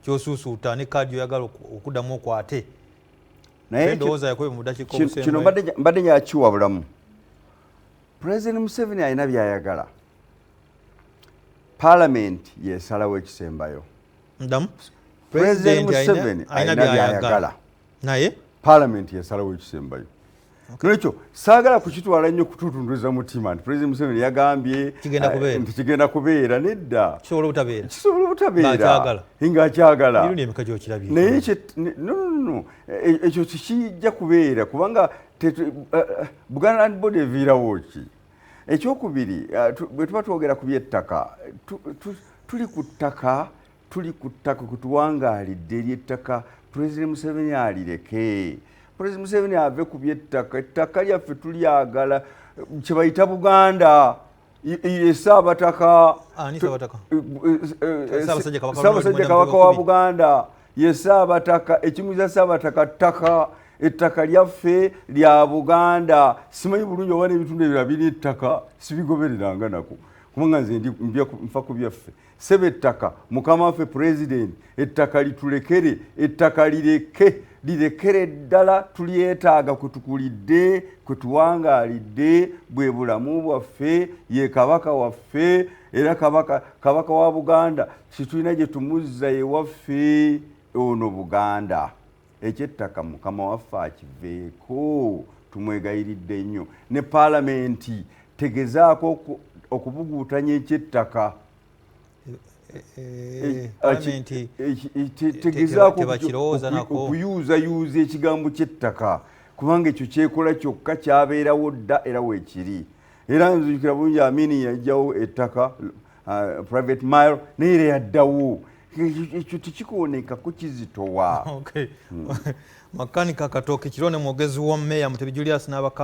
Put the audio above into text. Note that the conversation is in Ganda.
kyosuusuuta ne kaadi oyagala okuddamu okwate naye ndowooza yakobe mu ddakiika kino mbadde nyakiwa bulamu. President Museveni alina byayagala, Parliament yesalawo ekisembayo. ndamu President Museveni alina byayagala naye Parliament yesalawo ekisembayo. Nolwekyo saagala kukitwala nnyo kututunduza mutima nti President Museveni yagambye nti kigenda kubeera nedda. Kisobola obutabeera ng'akyagala. Naye ekyo tekijja kubeera kubanga Buganda Land Board eviirawo ki? Ekyokubiri, bwe tuba twogera ku by'ettaka, tuli ku ttaka kutuwangaalidde ery'ettaka President Museveni alireke. President Museveni ave ku by'ettaka, ettaka lyaffe tulyagala, kye bayita Buganda. Ssaabasajja Kabaka wa Buganda ye Ssaabataka, ekimuiza Ssaabataka ttaka, ettaka lyaffe lya Buganda. Simanyi bulungi oba n'ebitundu ebirala birina ettaka sibigobereranga nako kubanga nze nfa ku byaffe. Ssebe ettaka mukama waffe President, ettaka litulekere, ettaka lirekere ddala, tulyetaaga kwe tukulidde, kwe tuwangaalidde, bwe bulamu bwaffe, ye kabaka waffe, era kabaka wa Buganda kitulina gye tumuzza ewaffe ono Buganda. Ekyettaka mukama waffe akiveeko, tumwegayiridde nnyo. Ne Paalamenti tegezaako okubuguutanya ekyettaka. Tegezaako okuyuuzayuuza ekigambo ky'ettaka kubanga ekyo kyekola kyokka kyabeerawo dda era weekiri. Era nzijukira bulungi Amini yajjawo ettaka private mile naye era yaddawo. Ekyo tekikoonekako kizitowa. Makanika Katooke Kirone mwogezi wa Mmeeya Mutebi Julius n'abaka